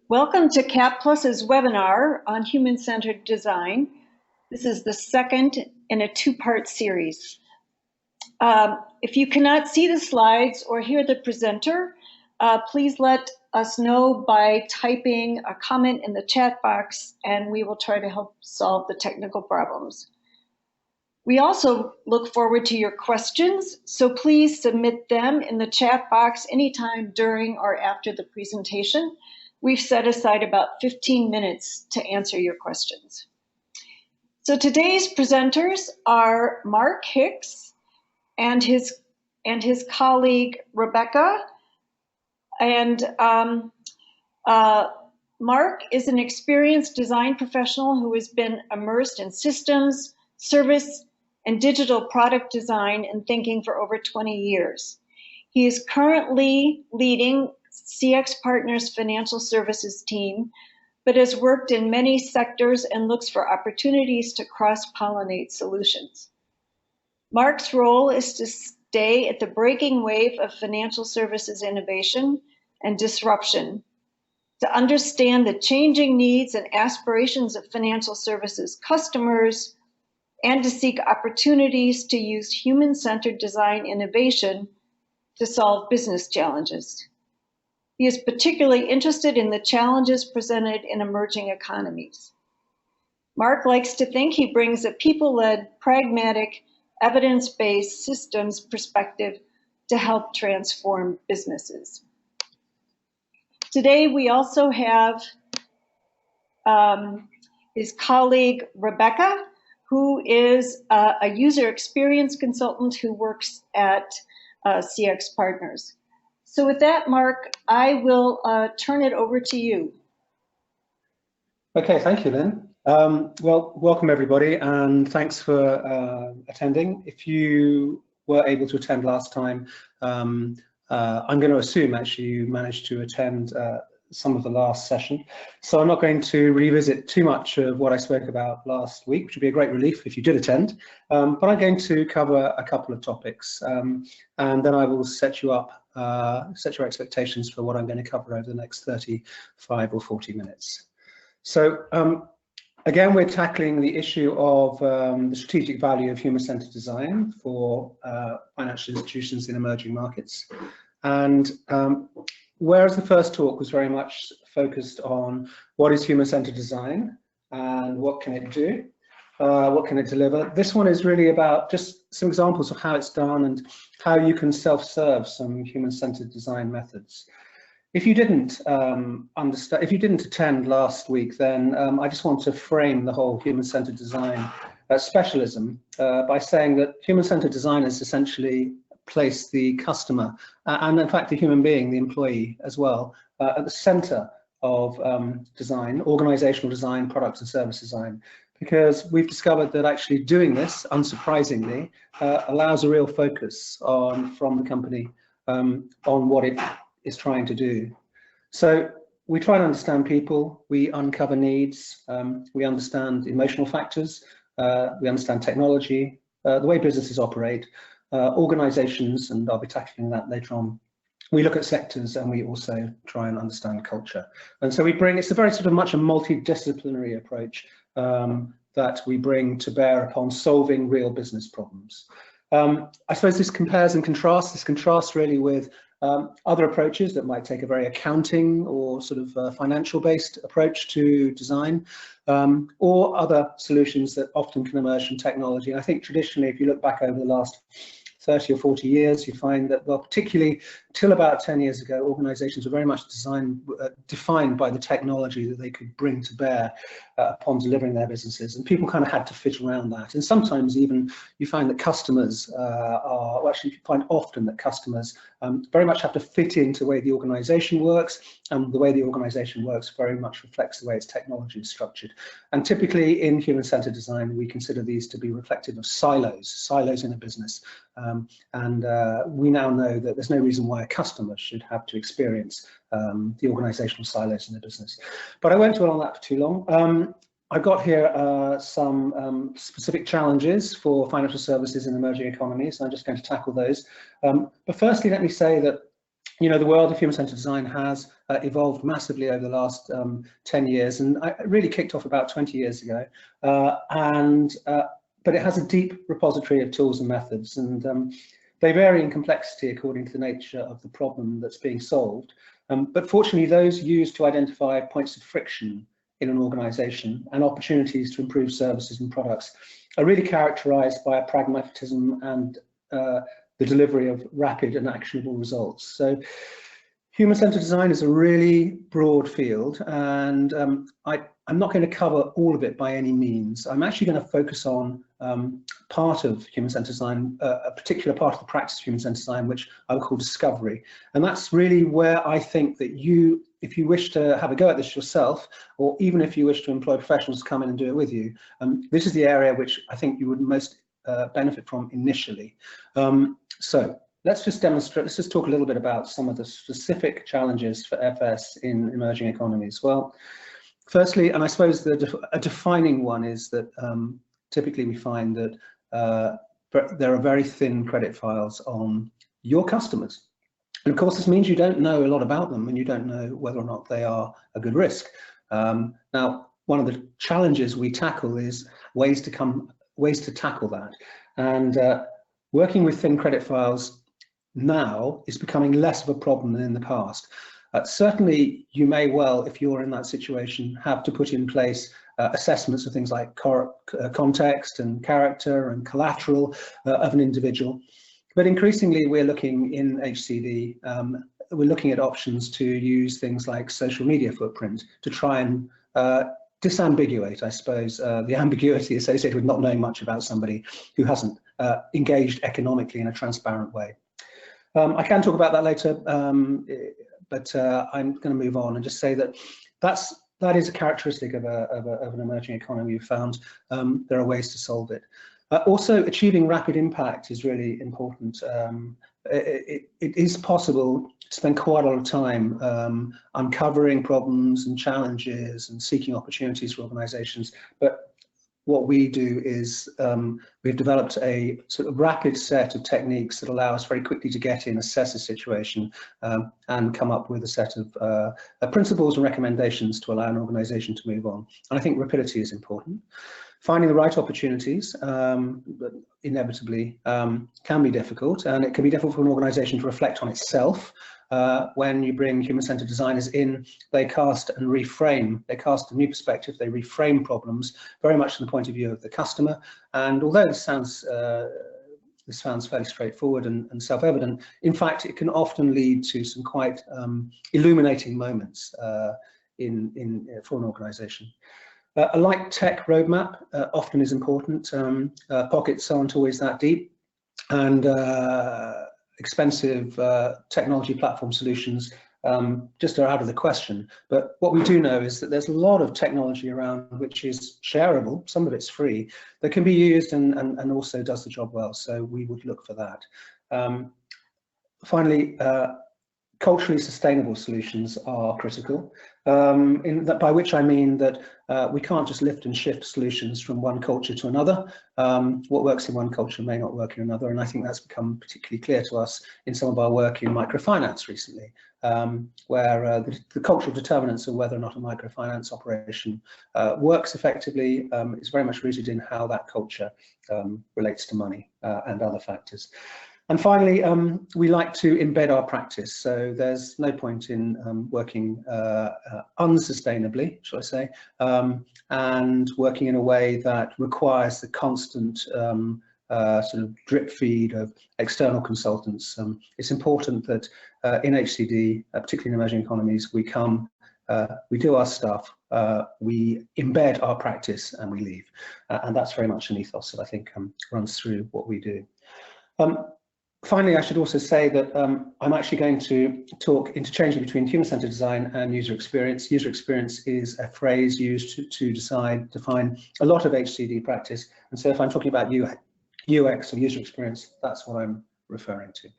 Welcome to CapPlus's webinar on human-centered design. This is the second in a two-part series. If you cannot see the slides or hear the presenter, please let us know by typing a comment in the chat box, and we will try to help solve the technical problems. We also look forward to your questions, so please submit them in the chat box anytime during or after the presentation. We've set aside about 15 minutes to answer your questions. So today's presenters are Mark Hicks and his colleague Rebecca. And Mark is an experienced design professional who has been immersed in systems, service, and digital product design and thinking for over 20 years. He is currently leading CX Partners Financial Services team, but has worked in many sectors and looks for opportunities to cross-pollinate solutions. Mark's role is to stay at the breaking wave of financial services innovation and disruption, to understand the changing needs and aspirations of financial services customers, and to seek opportunities to use human-centered design innovation to solve business challenges. He is particularly interested in the challenges presented in emerging economies. Mark likes to think he brings a people-led, pragmatic, evidence-based systems perspective to help transform businesses. Today, we also have his colleague, Rebecca, who is a user experience consultant who works at CX Partners. So with that, Mark, I will turn it over to you. Okay, thank you, Lynn. Well, welcome everybody, and thanks for attending. If you were able to attend last time, I'm going to assume actually you managed to attend some of the last session. So I'm not going to revisit too much of what I spoke about last week, which would be a great relief if you did attend. But I'm going to cover a couple of topics, and then I will set you up, set your expectations for what I'm going to cover over the next 35 or 40 minutes. So again, we're tackling the issue of the strategic value of human-centered design for financial institutions in emerging markets. And whereas the first talk was very much focused on what is human-centered design and what can it do, what can it deliver, this one is really about just some examples of how it's done and how you can self-serve some human-centered design methods. If you didn't if you didn't attend last week, then I just want to frame the whole human-centered design specialism by saying that human-centered designers essentially place the customer and in fact the human being, the employee as well, at the center of design, organizational design, products and service design, because we've discovered that actually doing this, unsurprisingly, allows a real focus from the company on what it is trying to do. So we try to understand people, we uncover needs, we understand emotional factors, we understand technology, the way businesses operate, organizations, and I'll be tackling that later on. We look at sectors and we also try and understand culture. And so we bring, it's a very sort of much a multidisciplinary approach that we bring to bear upon solving real business problems. I suppose this compares and contrasts, this contrasts really with other approaches that might take a very accounting or sort of financial based approach to design, or other solutions that often can emerge from technology. And I think traditionally, if you look back over the last 30 or 40 years, you find that, well, particularly till about 10 years ago, organizations were very much defined by the technology that they could bring to bear upon delivering their businesses, and people kind of had to fit around that. And sometimes even you find that customers well, actually you find often that customers very much have to fit into the way the organization works, and the way the organization works very much reflects the way its technology is structured. And typically in human-centered design, we consider these to be reflective of silos in a business. And we now know that there's no reason why a customer should have to experience the organizational silos in the business. But I won't dwell on that for too long. I've got here some specific challenges for financial services in emerging economies. I'm just going to tackle those. But firstly, let me say that You know, the world of human-centered design has evolved massively over the last 10 years, and it really kicked off about 20 years ago. But it has a deep repository of tools and methods, and they vary in complexity according to the nature of the problem that's being solved. But fortunately, those used to identify points of friction in an organization and opportunities to improve services and products are really characterized by a pragmatism and the delivery of rapid and actionable results. So human-centered design is a really broad field, and I'm not going to cover all of it by any means. I'm actually going to focus on part of human-centered design, a particular part of the practice of human-centered design, which I would call discovery. And that's really where I think that you, if you wish to have a go at this yourself, or even if you wish to employ professionals to come in and do it with you, this is the area which I think you would most benefit from initially. So let's just demonstrate, let's just talk a little bit about some of the specific challenges for FS in emerging economies. Well, firstly, and I suppose a defining one is that typically we find that there are very thin credit files on your customers. And of course, this means you don't know a lot about them and you don't know whether or not they are a good risk. Now, one of the challenges we tackle is ways to tackle that. And working with thin credit files now is becoming less of a problem than in the past. Certainly, you may well, if you're in that situation, have to put in place assessments of things like context and character and collateral of an individual. But increasingly, we're looking in HCD, we're looking at options to use things like social media footprint to try and disambiguate, I suppose, the ambiguity associated with not knowing much about somebody who hasn't engaged economically in a transparent way. I can talk about that later, but I'm going to move on and just say that that is a characteristic of an emerging economy. We've found there are ways to solve it. Also, achieving rapid impact is really important. It is possible to spend quite a lot of time uncovering problems and challenges and seeking opportunities for organizations, but what we do is we've developed a sort of rapid set of techniques that allow us very quickly to get in, assess a situation, and come up with a set of principles and recommendations to allow an organization to move on. And I think rapidity is important. Finding the right opportunities, but inevitably can be difficult, and it can be difficult for an organization to reflect on itself. When you bring human-centered designers in, they cast and reframe, they cast a new perspective, they reframe problems very much from the point of view of the customer. And although this sounds fairly straightforward and self-evident, in fact, it can often lead to some quite illuminating moments for an organization. A light tech roadmap often is important. Pockets aren't always that deep, and expensive technology platform solutions just are out of the question. But what we do know is that there's a lot of technology around which is shareable, some of it's free, that can be used and also does the job well, so we would look for that. Finally, culturally sustainable solutions are critical, by which I mean that we can't just lift and shift solutions from one culture to another. What works in one culture may not work in another, and I think that's become particularly clear to us in some of our work in microfinance recently, where the cultural determinants of whether or not a microfinance operation works effectively is very much rooted in how that culture relates to money and other factors. And finally, we like to embed our practice. So there's no point in working unsustainably, shall I say, and working in a way that requires the constant sort of drip feed of external consultants. It's important that in HCD, particularly in emerging economies, we come, we do our stuff, we embed our practice, and we leave. And that's very much an ethos that I think runs through what we do. Finally, I should also say that I'm actually going to talk interchangeably between human-centered design and user experience. User experience is a phrase used to define a lot of HCD practice. And so if I'm talking about UX or user experience, that's what I'm referring to.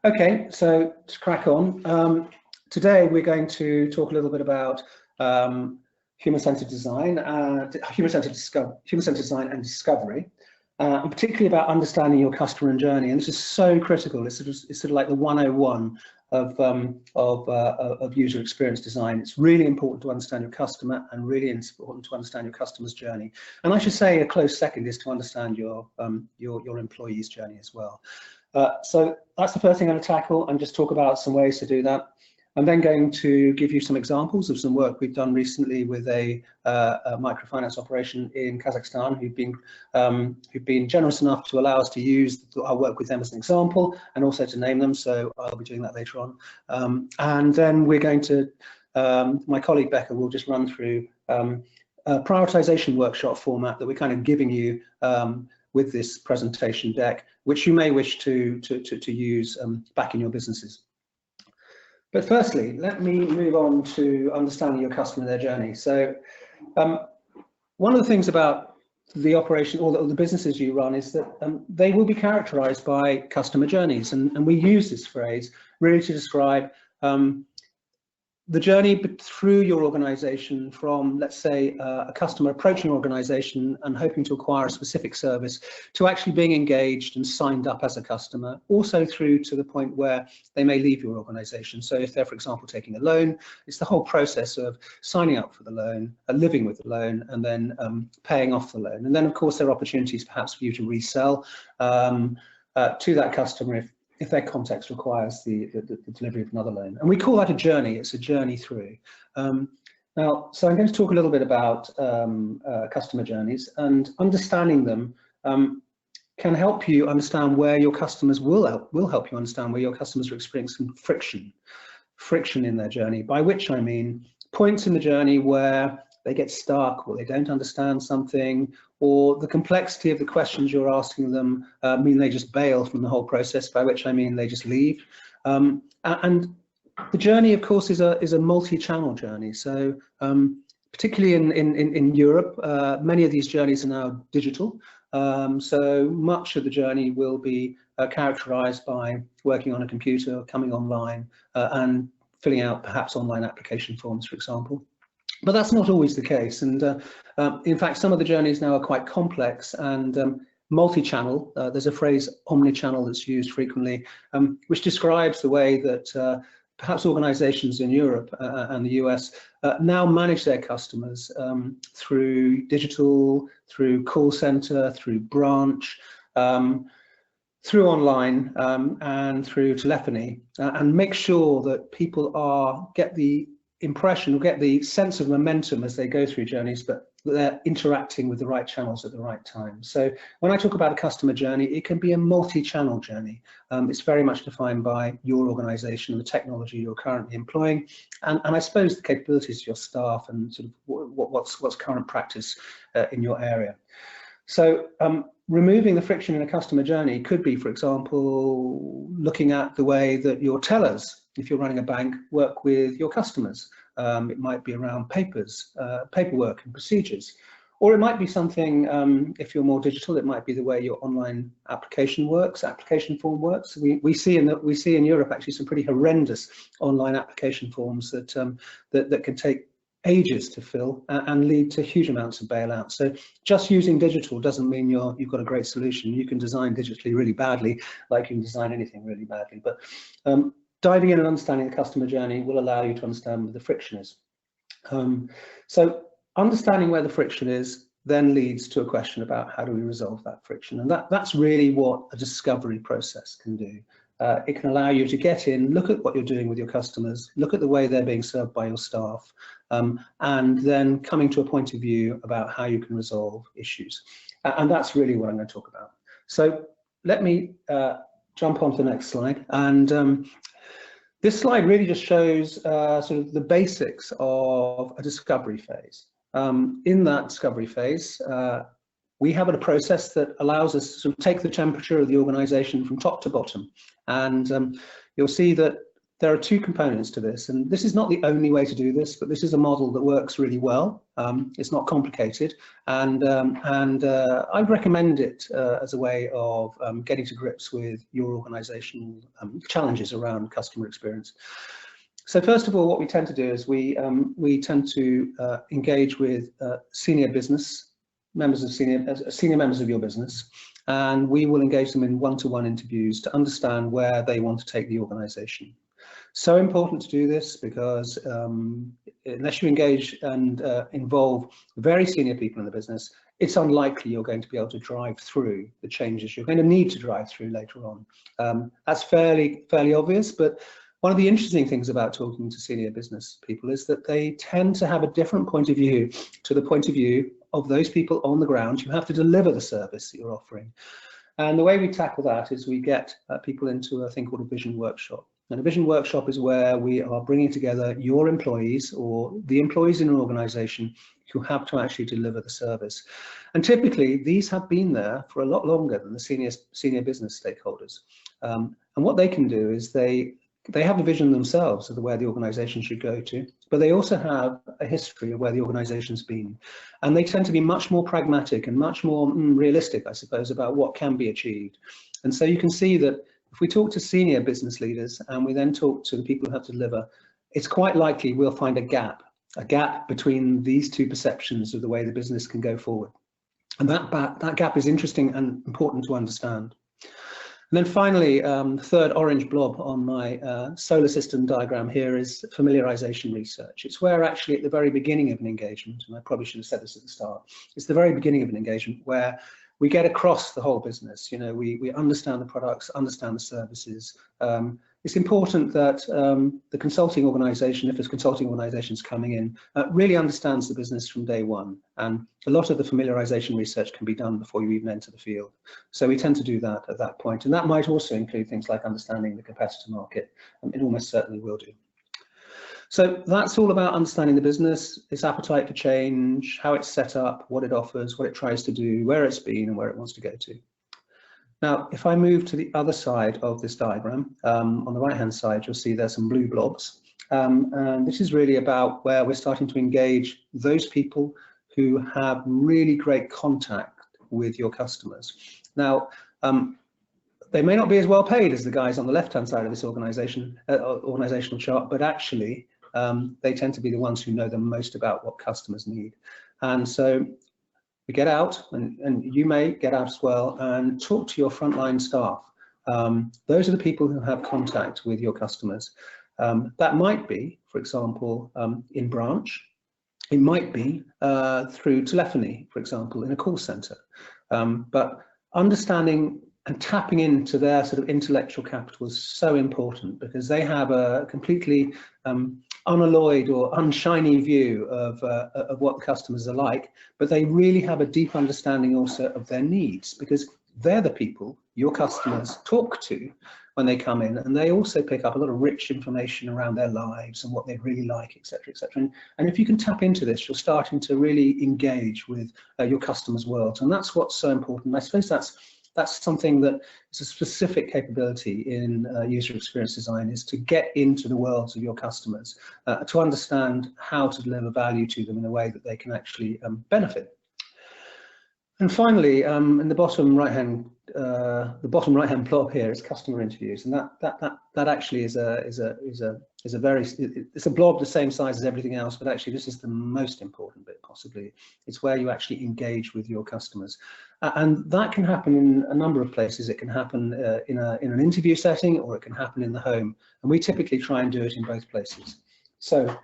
Okay, so to crack on. Today, we're going to talk a little bit about human-centered design, human-centered design and discovery. and particularly about understanding your customer journey. And this is so critical. It's sort of like the 101 of user experience design. It's really important to understand your customer, and really important to understand your customer's journey. And I should say a close second is to understand your employee's journey as well. So that's the first thing I'm going to tackle, and just talk about some ways to do that. I'm then going to give you some examples of some work we've done recently with a microfinance operation in Kazakhstan, who've been generous enough to allow us to use our work with them as an example, and also to name them. So I'll be doing that later on. And then we're going to, my colleague Becca will just run through a prioritization workshop format that we're kind of giving you with this presentation deck, which you may wish to use back in your businesses. But firstly, let me move on to understanding your customer and their journey. So one of the things about the operation, or the businesses you run, is that they will be characterized by customer journeys. And we use this phrase really to describe the journey through your organization, from, let's say, a customer approaching your organization and hoping to acquire a specific service, to actually being engaged and signed up as a customer, also through to the point where they may leave your organization. So if they're, for example, taking a loan, it's the whole process of signing up for the loan, living with the loan, and then paying off the loan. And then, of course, there are opportunities perhaps for you to resell to that customer if their context requires the delivery of another loan. And we call that a journey. It's a journey through. Now, so I'm going to talk a little bit about customer journeys, and understanding them can help you understand where your customers will help you understand where your customers are experiencing friction in their journey, by which I mean points in the journey where they get stuck, or they don't understand something, or the complexity of the questions you're asking them mean they just bail from the whole process, by which I mean they just leave. And the journey, of course, is a multi-channel journey. So particularly in Europe, many of these journeys are now digital. So much of the journey will be characterized by working on a computer, coming online, and filling out perhaps online application forms, for example. But that's not always the case, and in fact, some of the journeys now are quite complex and multi-channel. There's a phrase, omni-channel, that's used frequently, which describes the way that perhaps organizations in Europe and the US now manage their customers through digital, through call center, through branch, through online, and through telephony, and make sure that people get the impression, or get the sense of momentum as they go through journeys, but they're interacting with the right channels at the right time. So when I talk about a customer journey, it can be a multi-channel journey. It's very much defined by your organization and the technology you're currently employing, and I suppose the capabilities of your staff, and sort of what's current practice in your area. So removing the friction in a customer journey could be, for example, looking at the way that your tellers, if you're running a bank, work with your customers. It might be around paperwork and procedures. Or it might be something, if you're more digital, it might be the way your online application form works. We see in Europe actually some pretty horrendous online application forms that can take ages to fill and lead to huge amounts of bailouts. So just using digital doesn't mean you've got a great solution. You can design digitally really badly, like you can design anything really badly. But diving in and understanding the customer journey will allow you to understand where the friction is. So understanding where the friction is then leads to a question about how do we resolve that friction, and that's really what a discovery process can do. It can allow you to get in, look at what you're doing with your customers, look at the way they're being served by your staff, and then coming to a point of view about how you can resolve issues. And that's really what I'm going to talk about. So let me jump on to the next slide. And this slide really just shows sort of the basics of a discovery phase. In that discovery phase, we have a process that allows us to sort of take the temperature of the organization from top to bottom. And you'll see that there are two components to this. And this is not the only way to do this, but this is a model that works really well. It's not complicated. And I'd recommend it as a way of getting to grips with your organizational challenges around customer experience. So first of all, what we tend to do is we tend to engage with senior business senior members of your business, and we will engage them in one-to-one interviews to understand where they want to take the organisation. So important to do this because unless you engage and involve very senior people in the business, it's unlikely you're going to be able to drive through the changes you're going to need to drive through later on. That's fairly obvious, but one of the interesting things about talking to senior business people is that they tend to have a different point of view to the point of view of those people on the ground who have to deliver the service that you're offering. And the way we tackle that is we get people into a thing called a vision workshop. And a vision workshop is where we are bringing together your employees or the employees in an organisation who have to actually deliver the service. And typically, these have been there for a lot longer than the senior business stakeholders. And what they can do is they have a vision themselves of where the organisation should go to, but they also have a history of where the organisation's been. And they tend to be much more pragmatic and much more realistic, I suppose, about what can be achieved. And so you can see that if we talk to senior business leaders and we then talk to the people who have to deliver, it's quite likely we'll find a gap between these two perceptions of the way the business can go forward. And that gap is interesting and important to understand. And then finally, the third orange blob on my solar system diagram here is familiarisation research. It's where actually at the very beginning of an engagement, and I probably should have said this at the start, it's the very beginning of an engagement where we get across the whole business. You know, we understand the products, understand the services. It's important that the consulting organisation, if there's consulting organisations coming in, really understands the business from day one. And a lot of the familiarisation research can be done before you even enter the field. So we tend to do that at that point. And that might also include things like understanding the competitor market. It almost certainly will do. So that's all about understanding the business, its appetite for change, how it's set up, what it offers, what it tries to do, where it's been and where it wants to go to. Now, if I move to the other side of this diagram, on the right-hand side, you'll see there's some blue blobs. And this is really about where we're starting to engage those people who have really great contact with your customers. Now, they may not be as well paid as the guys on the left-hand side of this organizational chart, but actually, they tend to be the ones who know the most about what customers need. And so we get out, and you may get out as well, and talk to your frontline staff. Those are the people who have contact with your customers. That might be, for example, in branch. It might be through telephony, for example, in a call center. But understanding and tapping into their sort of intellectual capital is so important because they have a completely unalloyed or unshiny view of what the customers are like, but they really have a deep understanding also of their needs because they're the people your customers talk to when they come in, and they also pick up a lot of rich information around their lives and what they really like, etc., etc. And if you can tap into this, you're starting to really engage with your customers' worlds, and that's what's so important. I suppose that's something that is a specific capability in user experience design, is to get into the worlds of your customers, to understand how to deliver value to them in a way that they can actually benefit. And finally, in the bottom right-hand plot here is customer interviews, and that actually is it's a blob the same size as everything else, but actually this is the most important bit possibly. It's where you actually engage with your customers, and that can happen in a number of places. It can happen in an interview setting, or it can happen in the home, and we typically try and do it in both places. So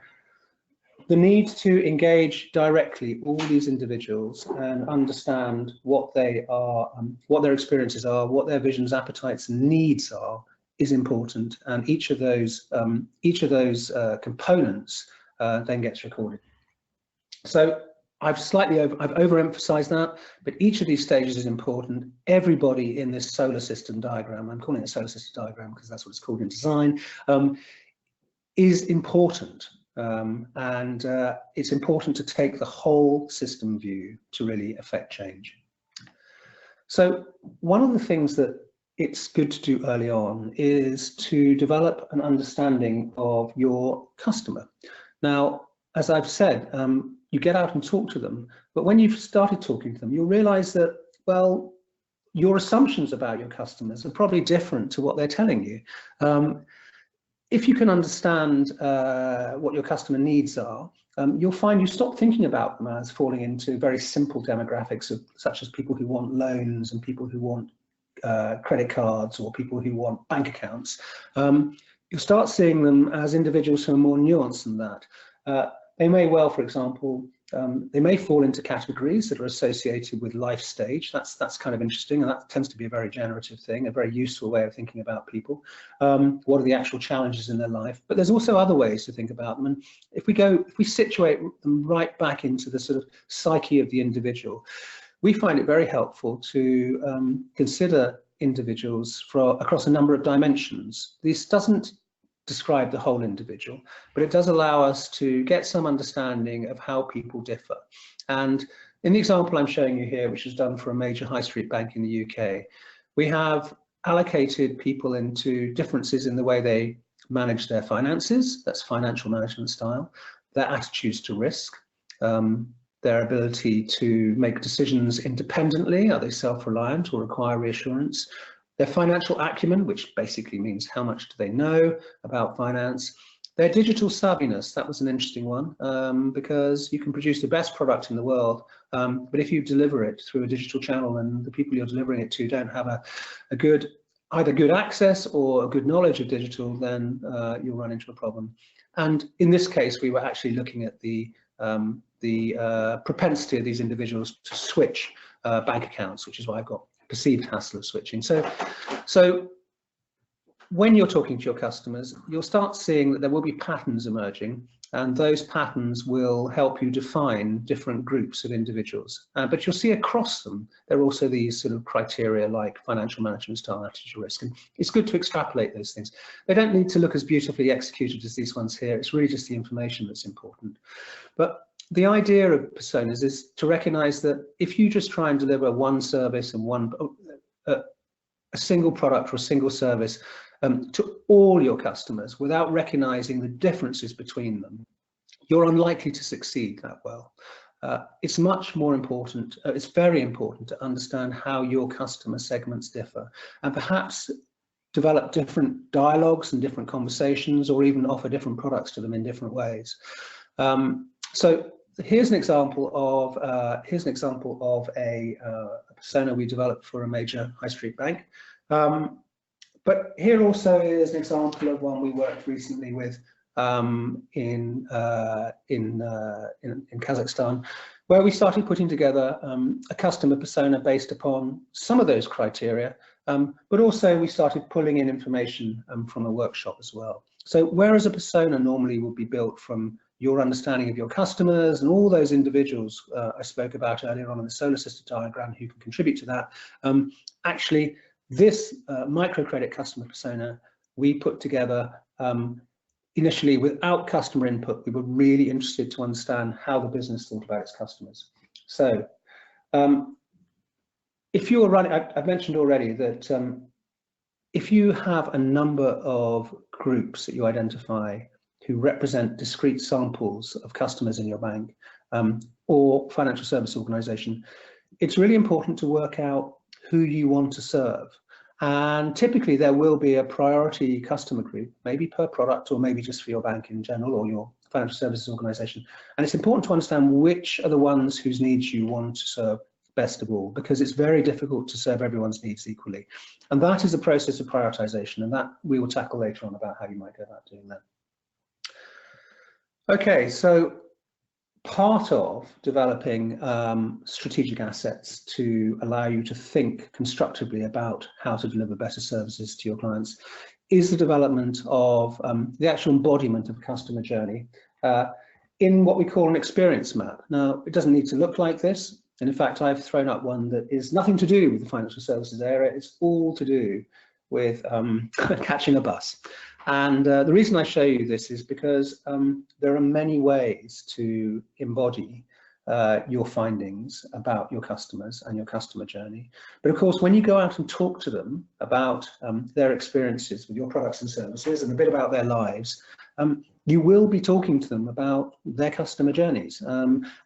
the need to engage directly all these individuals and understand what they are, what their experiences are, what their visions, appetites, and needs are, is important. And each of those components then gets recorded. So I've overemphasized that, but each of these stages is important. Everybody in this solar system diagram, I'm calling it a solar system diagram because that's what it's called in design, is important. And it's important to take the whole system view to really affect change. So one of the things that it's good to do early on is to develop an understanding of your customer. Now, as I've said, you get out and talk to them, but when you've started talking to them, you'll realize that, well, your assumptions about your customers are probably different to what they're telling you. if you can understand what your customer needs are, you'll find you stop thinking about them as falling into very simple demographics such as people who want loans and people who want credit cards or people who want bank accounts. You'll start seeing them as individuals who are more nuanced than that. They may well, for example, they may fall into categories that are associated with life stage. That's kind of interesting, and that tends to be a very generative thing, a very useful way of thinking about people. What are the actual challenges in their life? But there's also other ways to think about them, and if we situate them right back into the sort of psyche of the individual, we find it very helpful to consider individuals across a number of dimensions. This doesn't describe the whole individual, but it does allow us to get some understanding of how people differ. And in the example I'm showing you here, which is done for a major high street bank in the UK, we have allocated people into differences in the way they manage their finances, that's financial management style, their attitudes to risk, their ability to make decisions independently, are they self-reliant or require reassurance, their financial acumen, which basically means how much do they know about finance, their digital savviness, that was an interesting one, because you can produce the best product in the world, but if you deliver it through a digital channel and the people you're delivering it to don't have either good access or a good knowledge of digital, then you'll run into a problem. And in this case, we were actually looking at the propensity of these individuals to switch bank accounts, which is why I've got perceived hassle of switching. So when you're talking to your customers, you'll start seeing that there will be patterns emerging, and those patterns will help you define different groups of individuals. But you'll see across them, there are also these sort of criteria like financial management style, attitude to risk, and it's good to extrapolate those things. They don't need to look as beautifully executed as these ones here. It's really just the information that's important. But the idea of personas is to recognize that if you just try and deliver one service and a single product or a single service to all your customers without recognizing the differences between them, you're unlikely to succeed that well. It's much more important, it's very important to understand how your customer segments differ, and perhaps develop different dialogues and different conversations, or even offer different products to them in different ways. So here's an example of a persona we developed for a major high street bank. But here also is an example of one we worked recently with in Kazakhstan, where we started putting together a customer persona based upon some of those criteria, but also we started pulling in information from a workshop as well. So whereas a persona normally would be built from your understanding of your customers and all those individuals I spoke about earlier on in the solar system diagram who can contribute to that, actually this microcredit customer persona we put together initially without customer input. We were really interested to understand how the business thought about its customers. So if you're running, I've mentioned already that if you have a number of groups that you identify who represent discrete samples of customers in your bank or financial service organization, it's really important to work out who you want to serve. And typically there will be a priority customer group, maybe per product or maybe just for your bank in general or your financial services organization. And it's important to understand which are the ones whose needs you want to serve best of all, because it's very difficult to serve everyone's needs equally. And that is a process of prioritization, and that we will tackle later on about how you might go about doing that. Okay, so part of developing strategic assets to allow you to think constructively about how to deliver better services to your clients is the development of the actual embodiment of a customer journey in what we call an experience map. Now, it doesn't need to look like this. And in fact, I've thrown up one that is nothing to do with the financial services area. It's all to do with catching a bus. And the reason I show you this is because there are many ways to embody your findings about your customers and your customer journey. But of course, when you go out and talk to them about their experiences with your products and services and a bit about their lives, you will be talking to them about their customer journeys.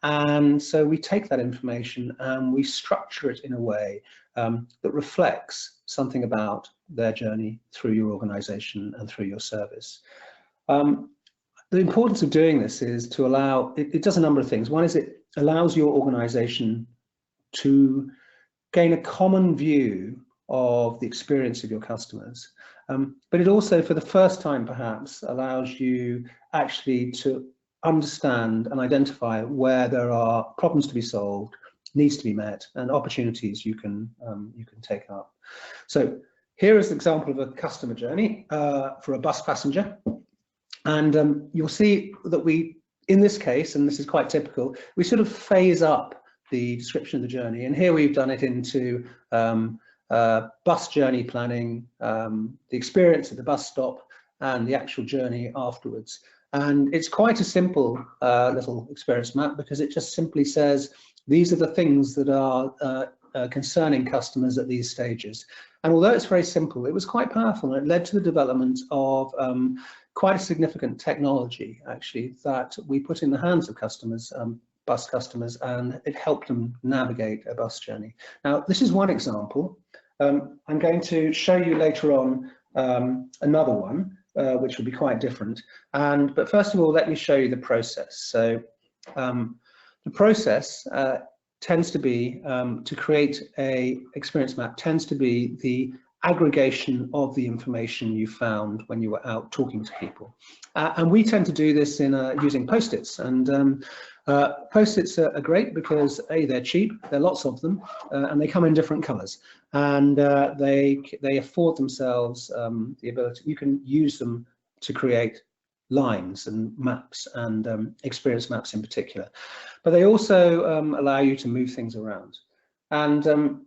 And so we take that information and we structure it in a way that reflects something about their journey through your organization and through your service. The importance of doing this is to allow, it does a number of things. One is it allows your organization to gain a common view of the experience of your customers. But it also, for the first time perhaps, allows you actually to understand and identify where there are problems to be solved, needs to be met, and opportunities you can take up. So here is an example of a customer journey for a bus passenger. And you'll see that we, in this case, and this is quite typical, we sort of phase up the description of the journey. And here we've done it into bus journey planning, the experience at the bus stop, and the actual journey afterwards. And it's quite a simple little experience map, because it just simply says, these are the things that are concerning customers at these stages. And although it's very simple, it was quite powerful, and it led to the development of quite a significant technology, actually, that we put in the hands of customers, bus customers, and it helped them navigate a bus journey. Now, this is one example. I'm going to show you later on another one, which will be quite different. But first of all, let me show you the process. So the process tends to be, to create a experience map, tends to be the aggregation of the information you found when you were out talking to people. And we tend to do this in using Post-its. And Post-its are great because A, they're cheap, there are lots of them, and they come in different colors. And they afford themselves the ability, you can use them to create lines and maps, and experience maps in particular. But they also allow you to move things around. And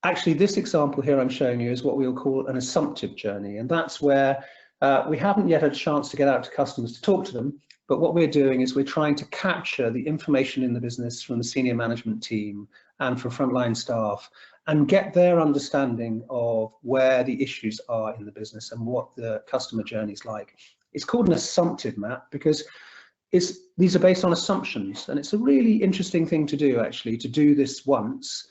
actually, this example here I'm showing you is what we'll call an assumptive journey. And that's where we haven't yet had a chance to get out to customers to talk to them. But what we're doing is we're trying to capture the information in the business from the senior management team and from frontline staff, and get their understanding of where the issues are in the business and what the customer journey is like. It's called an assumptive map because these are based on assumptions, and it's a really interesting thing to do, actually, to do this once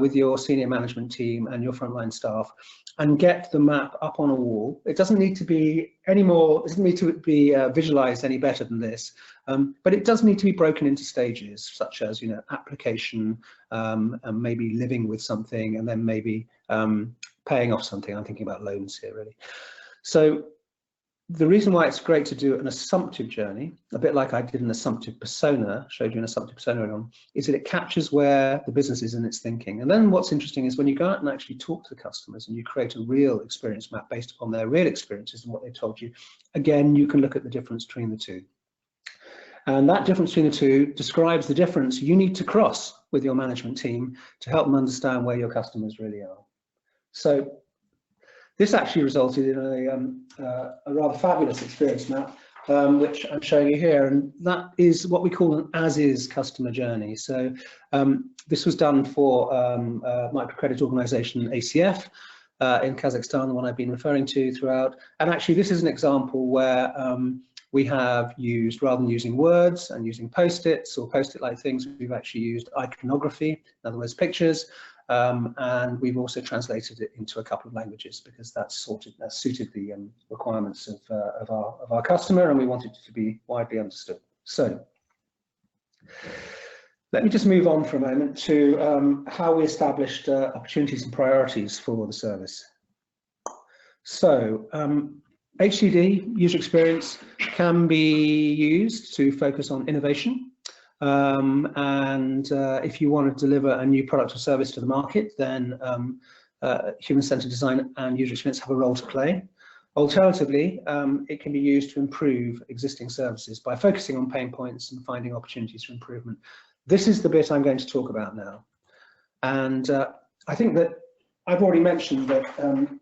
with your senior management team and your frontline staff, and get the map up on a wall. It doesn't need to be any more, it doesn't need to be visualized any better than this, but it does need to be broken into stages, such as, you know, application, and maybe living with something, and then maybe paying off something. I'm thinking about loans here, really. So the reason why it's great to do an assumptive journey, a bit like I did an assumptive persona, showed you an assumptive persona on, is that it captures where the business is in its thinking. And then what's interesting is when you go out and actually talk to the customers and you create a real experience map based upon their real experiences and what they told you, again, you can look at the difference between the two. And that difference between the two describes the difference you need to cross with your management team to help them understand where your customers really are. So this actually resulted in a rather fabulous experience map, which I'm showing you here, and that is what we call an as-is customer journey. So this was done for microcredit organisation ACF in Kazakhstan, the one I've been referring to throughout. And actually, this is an example where we have used, rather than using words and using Post-its or Post-it-like things, we've actually used iconography, in other words, pictures. And we've also translated it into a couple of languages because that suited the requirements of our customer, and we wanted it to be widely understood. So let me just move on for a moment to how we established opportunities and priorities for the service. So HCD, user experience, can be used to focus on innovation. If you want to deliver a new product or service to the market, then human-centered design and user experience have a role to play. Alternatively, it can be used to improve existing services by focusing on pain points and finding opportunities for improvement. This is the bit I'm going to talk about now. And I think that I've already mentioned that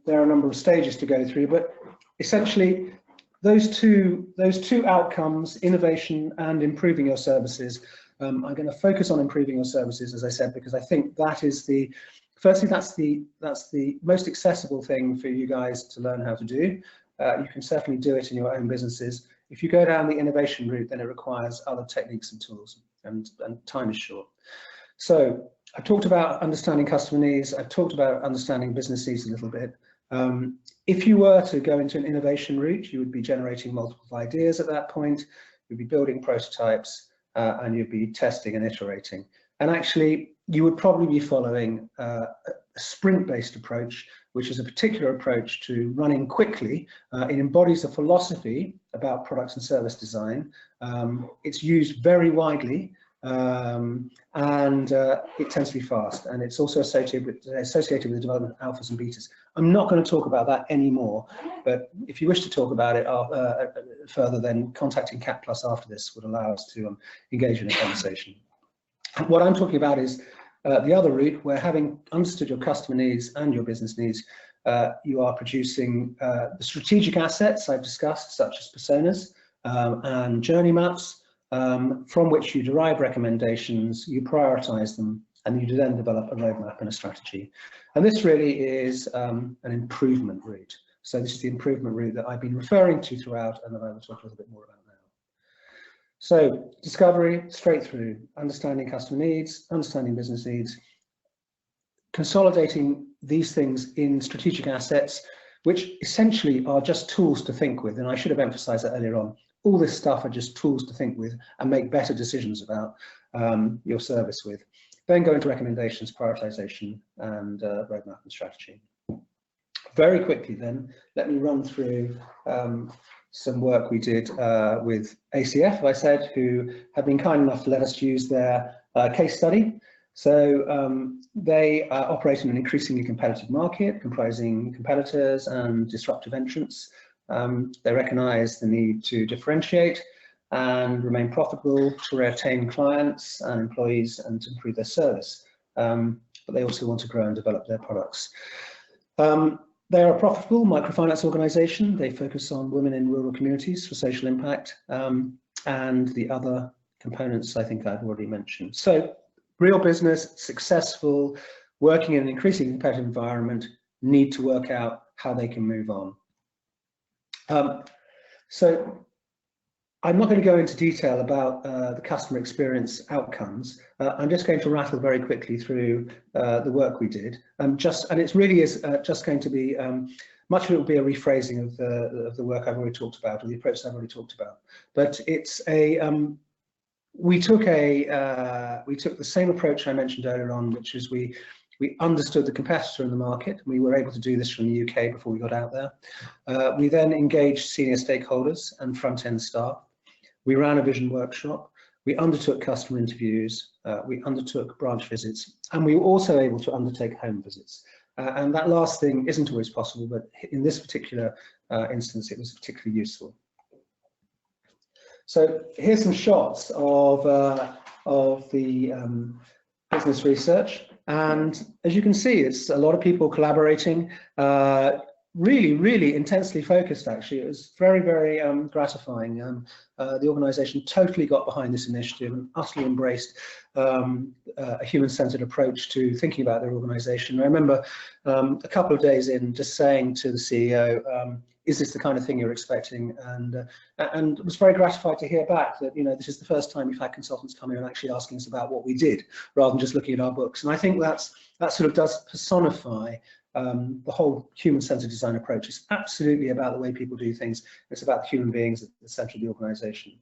there are a number of stages to go through, but essentially, those two outcomes, innovation and improving your services, I'm going to focus on improving your services, as I said, because I think that is firstly, that's the most accessible thing for you guys to learn how to do. You can certainly do it in your own businesses. If you go down the innovation route, then it requires other techniques and tools, and time is short. So I've talked about understanding customer needs. I've talked about understanding business needs a little bit. If you were to go into an innovation route, you would be generating multiple ideas at that point. You'd be building prototypes, and you'd be testing and iterating. And actually, you would probably be following a sprint-based approach, which is a particular approach to running quickly. It embodies a philosophy about products and service design. It's used very widely, and it tends to be fast, and it's also associated with the development of alphas and betas. I'm not going to talk about that anymore, but if you wish to talk about it further, then contacting CapPlus after this would allow us to engage in a conversation. What I'm talking about is the other route, where having understood your customer needs and your business needs, you are producing the strategic assets I've discussed, such as personas and journey maps, from which you derive recommendations, you prioritize them, and you then develop a roadmap and a strategy. And this really is an improvement route. So this is the improvement route that I've been referring to throughout, and that I will talk a little bit more about now. So discovery, straight through, understanding customer needs, understanding business needs, consolidating these things in strategic assets, which essentially are just tools to think with. And I should have emphasized that earlier on. All this stuff are just tools to think with and make better decisions about your service with. Then go into recommendations, prioritization, and roadmap and strategy. Very quickly then, let me run through some work we did with ACF, I said, who have been kind enough to let us use their case study. So they operate in an increasingly competitive market, comprising competitors and disruptive entrants. They recognise the need to differentiate and remain profitable, to retain clients and employees and to improve their service. But they also want to grow and develop their products. They are a profitable microfinance organisation. They focus on women in rural communities for social impact, and the other components I think I've already mentioned. So real business, successful, working in an increasingly competitive environment, need to work out how they can move on. So I'm not going to go into detail about the customer experience outcomes. I'm just going to rattle very quickly through the work we did. And it really is just going to be, much of it will be a rephrasing of the work I've already talked about, or the approach I've already talked about. But it's we took the same approach I mentioned earlier on, which is we understood the competitor in the market. We were able to do this from the UK before we got out there. We then engaged senior stakeholders and front-end staff. We ran a vision workshop. We undertook customer interviews. We undertook branch visits, and we were also able to undertake home visits. And that last thing isn't always possible, but in this particular instance, it was particularly useful. So here's some shots of the business research. And as you can see, it's a lot of people collaborating, really, really intensely focused, actually. It was very, very gratifying. The organisation totally got behind this initiative and utterly embraced a human-centred approach to thinking about their organisation. I remember a couple of days in just saying to the CEO, is this the kind of thing you're expecting? And was very gratified to hear back that, you know, this is the first time we've had consultants come in and actually asking us about what we did, rather than just looking at our books. And I think that sort of does personify the whole human-centered design approach. Is absolutely about the way people do things. It's about human beings at the centre of the organisation.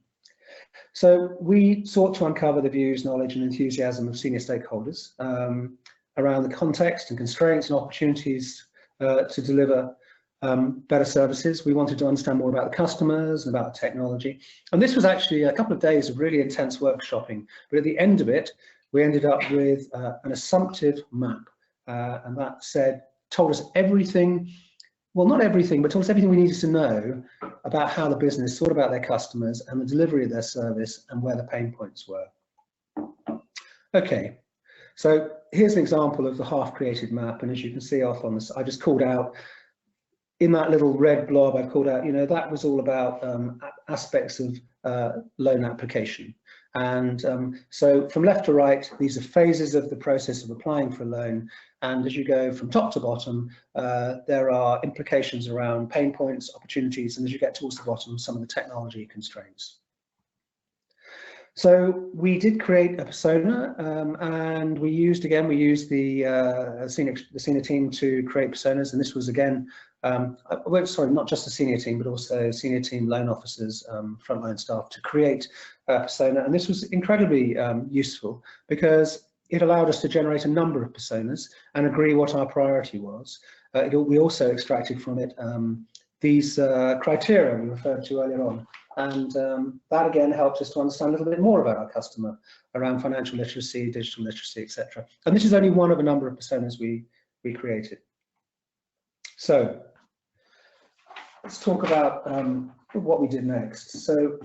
So we sought to uncover the views, knowledge and enthusiasm of senior stakeholders around the context and constraints and opportunities to deliver better services. We wanted to understand more about the customers and about the technology. And this was actually a couple of days of really intense workshopping. But at the end of it, we ended up with an assumptive map. And that told us everything, well, not everything, but told us everything we needed to know about how the business thought about their customers and the delivery of their service and where the pain points were. Okay, so here's an example of the half-created map. And as you can see off on this, I just called out, in that little red blob, I called out, you know, that was all about aspects of loan application. And so from left to right, these are phases of the process of applying for a loan. And as you go from top to bottom, there are implications around pain points, opportunities, and as you get towards the bottom, some of the technology constraints. So we did create a persona, and we used the senior team to create personas, and this was again, sorry, not just the senior team, but also senior team loan officers, frontline staff, to create a persona, and this was incredibly useful because it allowed us to generate a number of personas and agree what our priority was. We also extracted from it these criteria we referred to earlier on. And that again helps us to understand a little bit more about our customer around financial literacy, digital literacy, etc. And this is only one of a number of personas we created. So let's talk about what we did next. So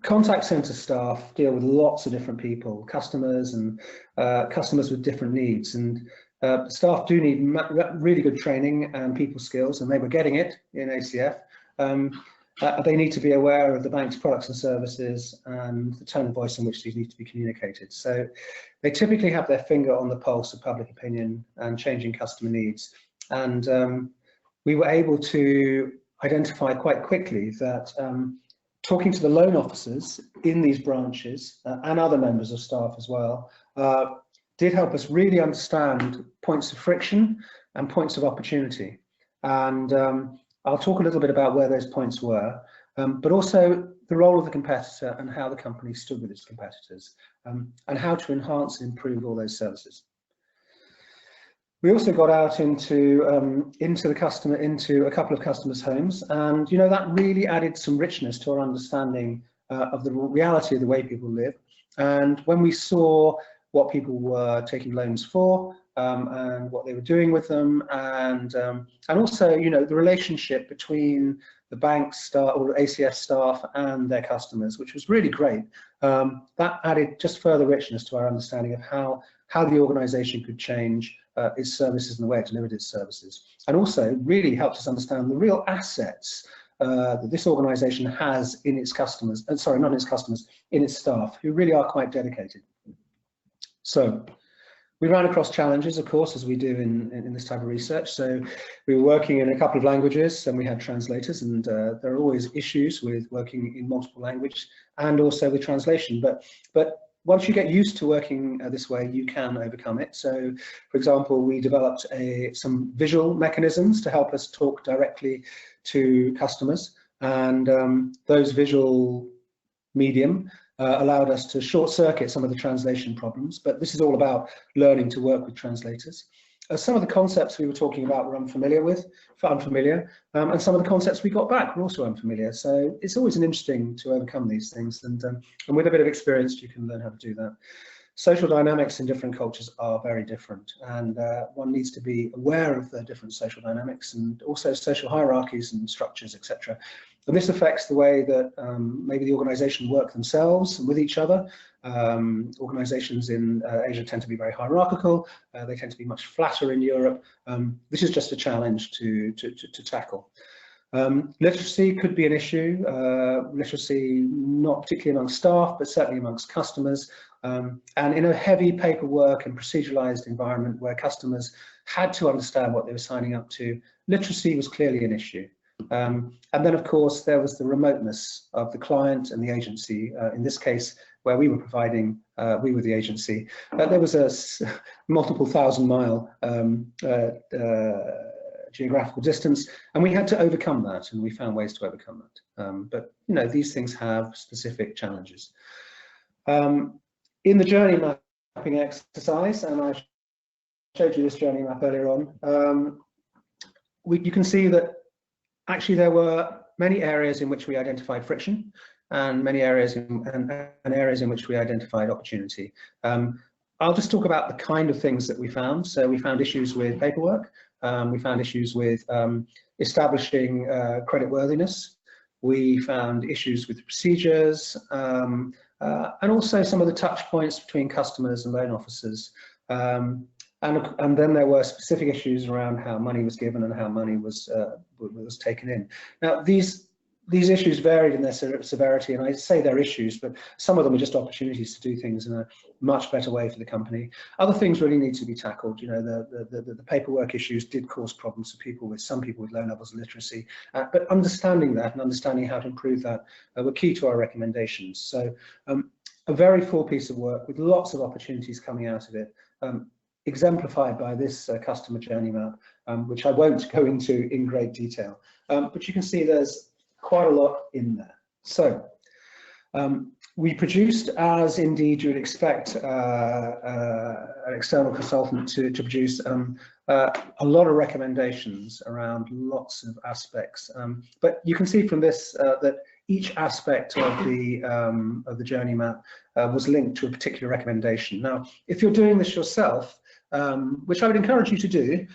contact center staff deal with lots of different people, customers and customers with different needs. And staff do need really good training and people skills, and they were getting it in ACF. They need to be aware of the bank's products and services and the tone of voice in which these need to be communicated. So they typically have their finger on the pulse of public opinion and changing customer needs. And we were able to identify quite quickly that talking to the loan officers in these branches and other members of staff as well did help us really understand points of friction and points of opportunity. And I'll talk a little bit about where those points were, but also the role of the competitor and how the company stood with its competitors, and how to enhance and improve all those services. We also got out into a couple of customers' homes, and you know, that really added some richness to our understanding of the reality of the way people live. And when we saw what people were taking loans for, and what they were doing with them, and also, you know, the relationship between the bank staff or ACF staff and their customers, which was really great. That added just further richness to our understanding of how the organisation could change its services and the way it delivered its services, and also really helped us understand the real assets that this organisation has in its customers, sorry, not in its customers, in its staff, who really are quite dedicated. So we ran across challenges, of course, as we do in this type of research. So we were working in a couple of languages, and we had translators, and there are always issues with working in multiple languages and also with translation. But once you get used to working this way, you can overcome it. So, for example, we developed some visual mechanisms to help us talk directly to customers, and those visual medium allowed us to short circuit some of the translation problems, but this is all about learning to work with translators. Some of the concepts we were talking about were unfamiliar, and some of the concepts we got back were also unfamiliar. So it's always interesting to overcome these things, and with a bit of experience, you can learn how to do that. Social dynamics in different cultures are very different, and one needs to be aware of the different social dynamics and also social hierarchies and structures, etc. And this affects the way that maybe the organisation work themselves and with each other. Organisations in Asia tend to be very hierarchical. They tend to be much flatter in Europe. This is just a challenge to tackle. Literacy could be an issue. Literacy not particularly amongst staff, but certainly amongst customers. And in a heavy paperwork and proceduralised environment where customers had to understand what they were signing up to, literacy was clearly an issue. And then, of course, there was the remoteness of the client and the agency. In this case, where we were providing, we were the agency. There was a multiple thousand-mile geographical distance, and we had to overcome that, and we found ways to overcome that. But you know, these things have specific challenges. In the journey mapping exercise, and I showed you this journey map earlier on, you can see that actually there were many areas in which we identified friction, and many areas areas in which we identified opportunity. I'll just talk about the kind of things that we found. So we found issues with paperwork. We found issues with establishing creditworthiness. We found issues with procedures, and also some of the touch points between customers and loan officers. And then there were specific issues around how money was given and how money was taken in. Now, these these issues varied in their severity, and I say they're issues, but some of them are just opportunities to do things in a much better way for the company. Other things really need to be tackled. You know, the paperwork issues did cause problems for some people with low levels of literacy, but understanding that and understanding how to improve that were key to our recommendations. So a very full piece of work with lots of opportunities coming out of it, exemplified by this customer journey map, which I won't go into in great detail, but you can see there's quite a lot in there. So we produced, as indeed you would expect an external consultant to produce, a lot of recommendations around lots of aspects. But you can see from this that each aspect of the journey map was linked to a particular recommendation. Now, if you're doing this yourself, which I would encourage you to do,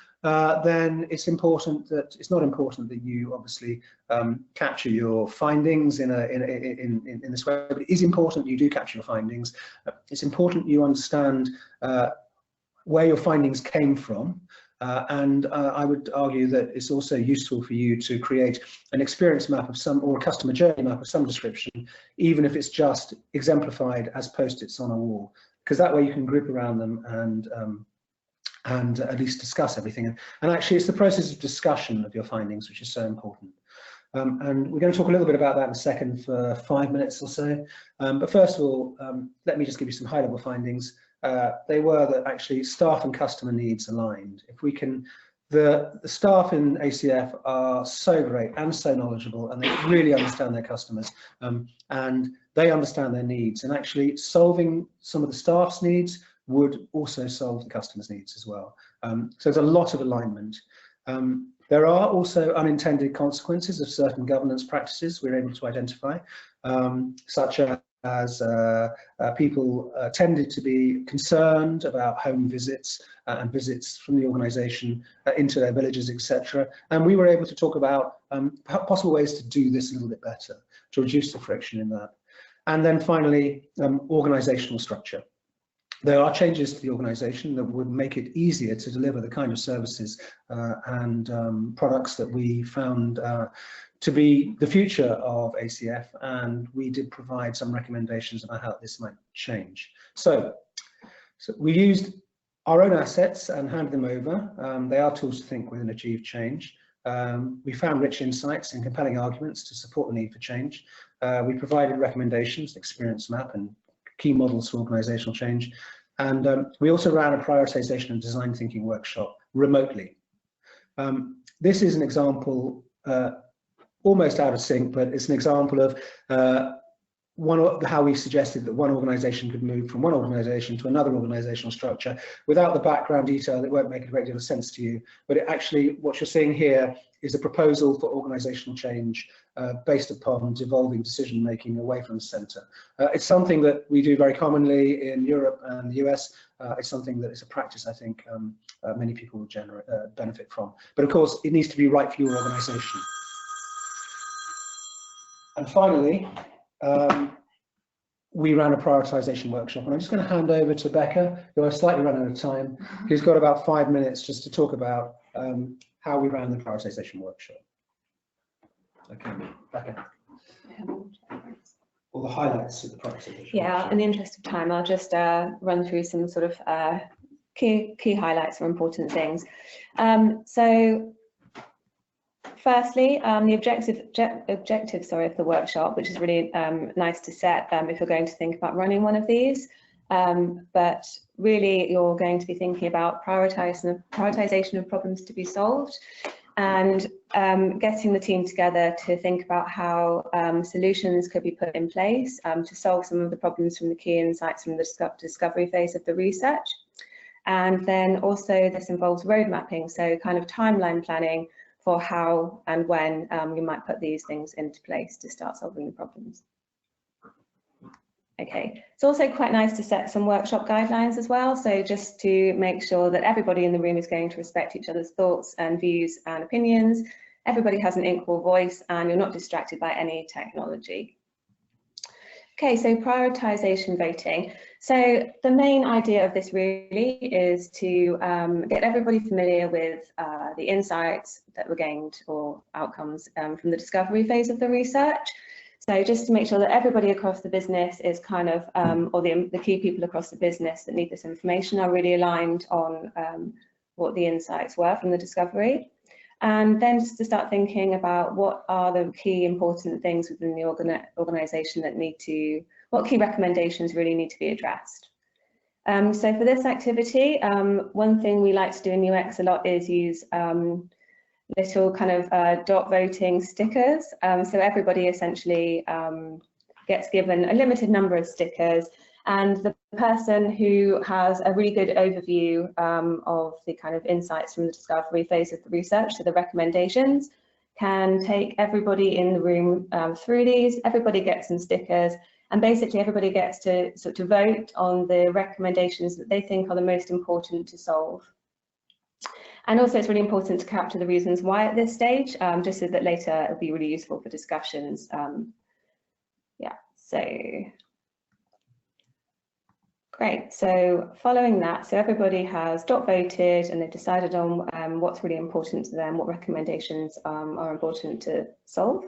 then it's not important that you obviously capture your findings in this way, but it is important you do capture your findings. It's important you understand where your findings came from, and I would argue that it's also useful for you to create an experience map of some, or a customer journey map of some description, even if it's just exemplified as post-its on a wall, because that way you can group around them and at least discuss everything. And actually it's the process of discussion of your findings which is so important. And we're going to talk a little bit about that in a second for 5 minutes or so. But first of all, let me just give you some high-level findings. They were that actually staff and customer needs aligned. If we can, the staff in ACF are so great and so knowledgeable, and they really understand their customers, and they understand their needs, and actually solving some of the staff's needs would also solve the customer's needs as well. So there's a lot of alignment. There are also unintended consequences of certain governance practices we're able to identify, such as people tended to be concerned about home visits and visits from the organisation into their villages, etc. And we were able to talk about possible ways to do this a little bit better, to reduce the friction in that. And then finally, organisational structure. There are changes to the organisation that would make it easier to deliver the kind of services and products that we found to be the future of ACF, and we did provide some recommendations about how this might change. So we used our own assets and handed them over. They are tools to think with and achieve change. We found rich insights and compelling arguments to support the need for change. We provided recommendations, experience map, and key models for organisational change. And we also ran a prioritisation and design thinking workshop remotely. This is an example, almost out of sync, but it's an example of how we suggested that one organisation could move from one organisation to another organisational structure without the background detail. It won't make a great deal of sense to you, but it actually, what you're seeing here is a proposal for organisational change based upon devolving decision making away from the centre. It's something that we do very commonly in Europe and the US. It's something that is a practice I think many people will benefit from. But of course, it needs to be right for your organisation. And finally, we ran a prioritisation workshop, and I'm just going to hand over to Becca, who I've slightly run out of time, who's got about 5 minutes just to talk about how we ran the prioritisation workshop. Okay, Becca. All the highlights of the prioritisation. Yeah, workshop. In the interest of time, I'll just run through some sort of key highlights or important things. So firstly, the objectives of the workshop, which is really nice to set if you're going to think about running one of these. But really, you're going to be thinking about prioritisation of problems to be solved, and getting the team together to think about how solutions could be put in place to solve some of the problems from the key insights from the discovery phase of the research. And then also this involves road mapping, so kind of timeline planning for how and when you might put these things into place to start solving the problems. Okay, it's also quite nice to set some workshop guidelines as well, so just to make sure that everybody in the room is going to respect each other's thoughts and views and opinions, everybody has an equal voice, and you're not distracted by any technology. Okay, so prioritisation voting. So the main idea of this really is to get everybody familiar with the insights that were gained or outcomes from the discovery phase of the research. So just to make sure that everybody across the business is kind of, or the key people across the business that need this information are really aligned on what the insights were from the discovery. And then just to start thinking about what are the key important things within the organisation that need to, what key recommendations really need to be addressed. So for this activity, one thing we like to do in UX a lot is use little kind of dot voting stickers. So everybody essentially gets given a limited number of stickers, and the person who has a really good overview of the kind of insights from the discovery phase of the research, so the recommendations, can take everybody in the room through these. Everybody gets some stickers, and basically everybody gets to sort of vote on the recommendations that they think are the most important to solve. And also it's really important to capture the reasons why at this stage, just so that later it'll be really useful for discussions. Yeah, so great. So following that, so everybody has dot voted and they've decided on what's really important to them, what recommendations are important to solve.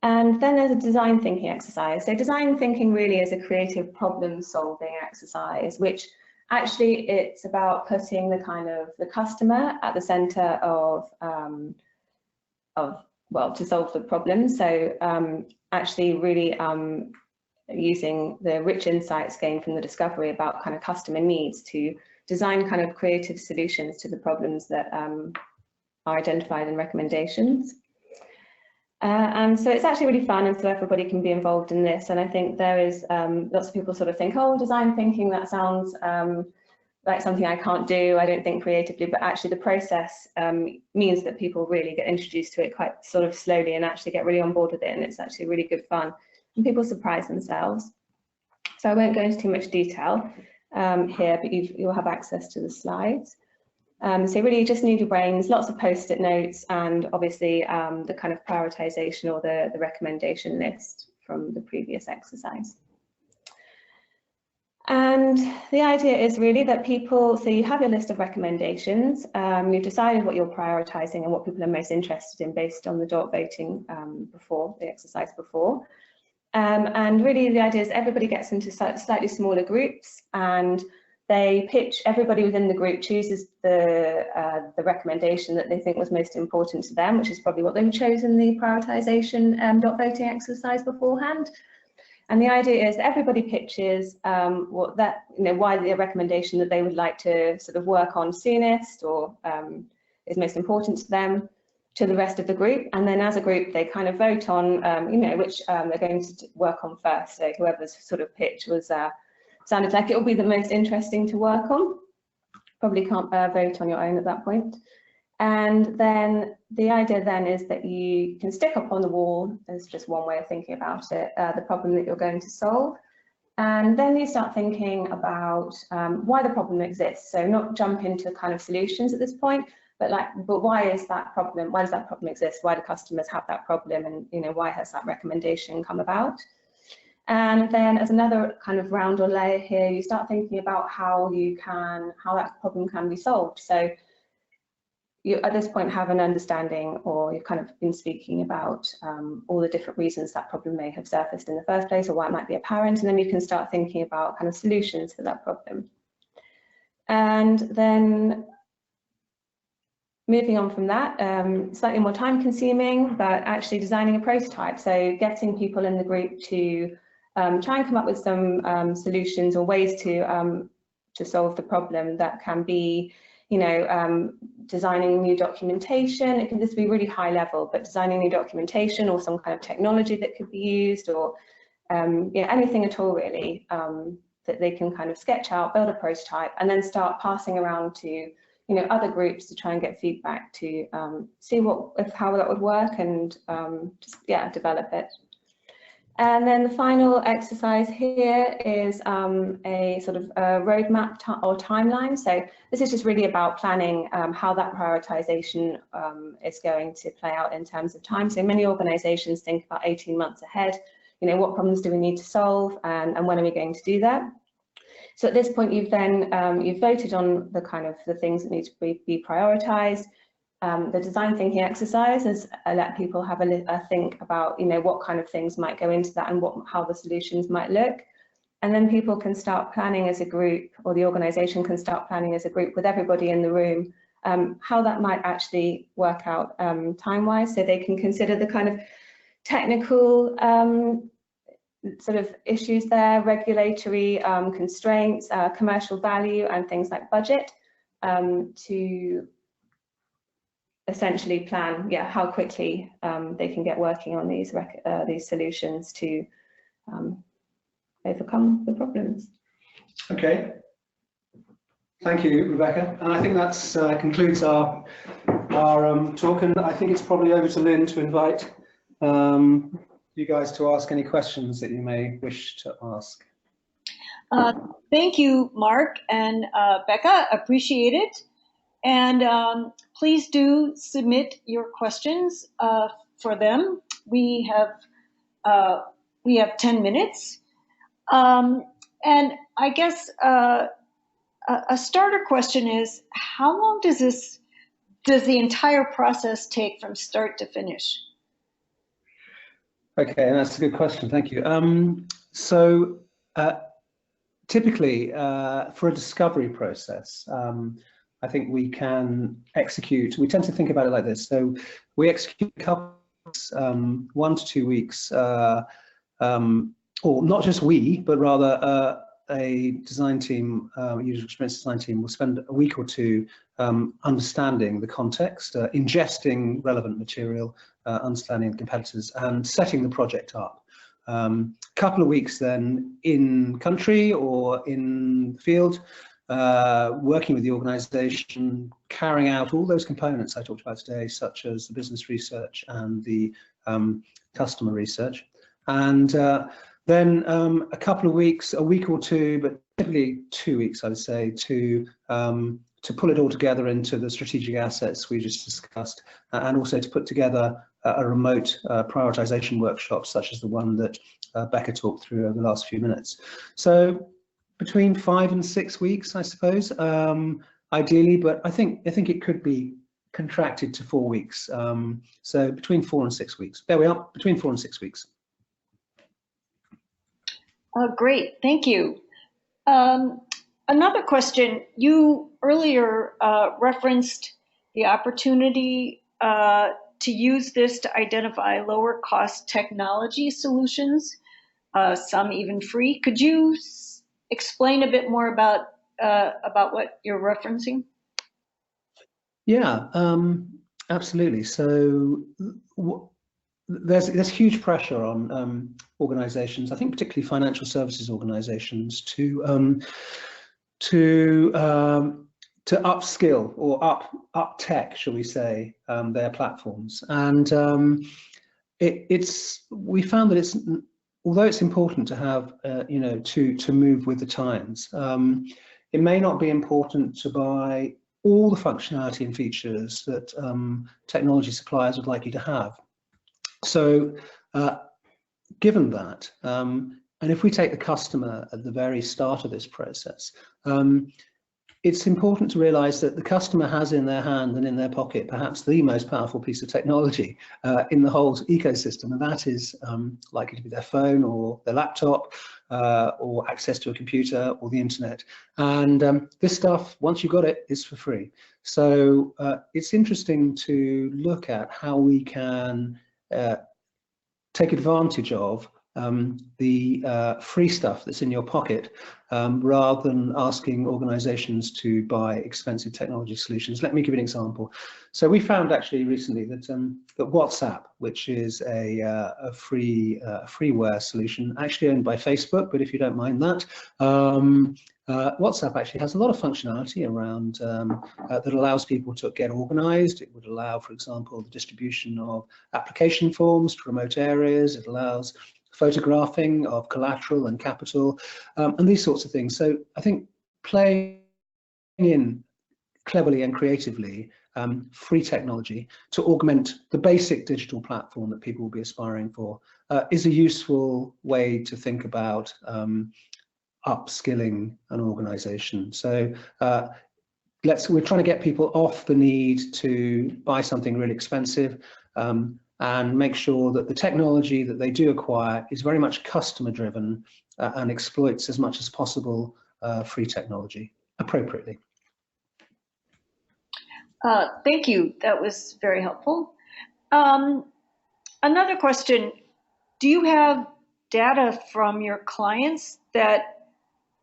And then there's a design thinking exercise. So design thinking really is a creative problem solving exercise, which actually it's about putting the kind of the customer at the center of well, to solve the problem. So actually really using the rich insights gained from the discovery about kind of customer needs to design kind of creative solutions to the problems that are identified in recommendations. And so it's actually really fun, and so everybody can be involved in this. And I think there is lots of people sort of think, oh, design thinking, that sounds like something I can't do, I don't think creatively, but actually the process means that people really get introduced to it quite sort of slowly and actually get really on board with it, and it's actually really good fun. And people surprise themselves. So I won't go into too much detail here, but you'll have access to the slides. So really you just need your brains, lots of post-it notes, and obviously the kind of prioritization or the recommendation list from the previous exercise. And the idea is really that people, so you have your list of recommendations, you've decided what you're prioritizing and what people are most interested in based on the dot voting before, the exercise before. And really the idea is everybody gets into slightly smaller groups, and they pitch, everybody within the group chooses the recommendation that they think was most important to them, which is probably what they've chosen the prioritization dot voting exercise beforehand. And the idea is that everybody pitches what that, why the recommendation that they would like to sort of work on soonest or is most important to them, to the rest of the group. And then as a group, they kind of vote on, which they're going to work on first. So whoever's sort of pitch was sounded like it will be the most interesting to work on. Probably can't vote on your own at that point. And then the idea then is that you can stick up on the wall, there's just one way of thinking about it, the problem that you're going to solve. And then you start thinking about why the problem exists. So not jump into kind of solutions at this point, but why is that problem? Why does that problem exist? Why do customers have that problem? And why has that recommendation come about? And then as another kind of round or layer here, you start thinking about how that problem can be solved. So you at this point have an understanding, or you've kind of been speaking about all the different reasons that problem may have surfaced in the first place, or why it might be apparent, and then you can start thinking about kind of solutions for that problem. And then moving on from that, slightly more time consuming, but actually designing a prototype. So getting people in the group to try and come up with some solutions or ways to solve the problem. That can be, designing new documentation. It can just be really high level, but designing new documentation or some kind of technology that could be used, or anything at all really, that they can kind of sketch out, build a prototype, and then start passing around to other groups to try and get feedback to see how that would work, and develop it. And then the final exercise here is a sort of a roadmap or timeline. So this is just really about planning how that prioritization is going to play out in terms of time. So many organizations think about 18 months ahead. you know, what problems do we need to solve, and when are we going to do that? So at this point, you've then you've voted on the kind of the things that need to be prioritised. The design thinking exercise has let people have a think about, you know, what kind of things might go into that and how the solutions might look. And then people can start planning as a group, or the organisation can start planning as a group with everybody in the room, how that might actually work out time-wise, so they can consider the kind of technical sort of issues there, regulatory constraints, commercial value, and things like budget, to essentially plan, how quickly they can get working on these solutions to overcome the problems. Okay. Thank you, Rebecca. And I think that's concludes our talk, and I think it's probably over to Lynn to invite you guys to ask any questions that you may wish to ask. Thank you, Mark and Becca. Appreciate it. And please do submit your questions for them. We have 10 minutes. And I guess a starter question is, how long does the entire process take from start to finish? Okay, that's a good question. Thank you. So typically for a discovery process, I think we can execute, we tend to think about it like this. So we execute a couple, 1 to 2 weeks, or not just we, but rather a design team, user experience design team will spend a week or two understanding the context, ingesting relevant material, understanding the competitors, and setting the project up. Couple of weeks then in country or in the field, working with the organisation, carrying out all those components I talked about today, such as the business research and the customer research. And then a couple of weeks, a week or two, but typically 2 weeks, I would say, to pull it all together into the strategic assets we just discussed, and also to put together a remote prioritisation workshop, such as the one that Becca talked through over the last few minutes. So between 5 and 6 weeks, I suppose, ideally, but I think it could be contracted to 4 weeks. So between 4 and 6 weeks. There we are, between 4 and 6 weeks. Great, thank you. Another question, you earlier referenced the opportunity to use this to identify lower cost technology solutions, some even free. Could you explain a bit more about what you're referencing? Yeah, absolutely. So there's huge pressure on organizations, I think particularly financial services organizations, to upskill or up tech, shall we say, their platforms. And we found that although it's important to have to move with the times, it may not be important to buy all the functionality and features that technology suppliers would like you to have. So given that, and if we take the customer at the very start of this process, it's important to realize that the customer has in their hand and in their pocket perhaps the most powerful piece of technology in the whole ecosystem, and that is likely to be their phone or their laptop, or access to a computer or the internet. And this stuff, once you've got it, is for free. So it's interesting to look at how we can take advantage of the free stuff that's in your pocket, rather than asking organizations to buy expensive technology solutions. Let me give you an example. So we found actually recently that that WhatsApp, which is a freeware solution actually owned by Facebook, but if you don't mind that, WhatsApp actually has a lot of functionality around that allows people to get organized. It would allow, for example, the distribution of application forms to remote areas. It allows photographing of collateral and capital, and these sorts of things. So I think playing in cleverly and creatively free technology to augment the basic digital platform that people will be aspiring for is a useful way to think about upskilling an organization. So we're trying to get people off the need to buy something really expensive and make sure that the technology that they do acquire is very much customer driven and exploits as much as possible free technology appropriately. Thank you. That was very helpful. Another question, do you have data from your clients that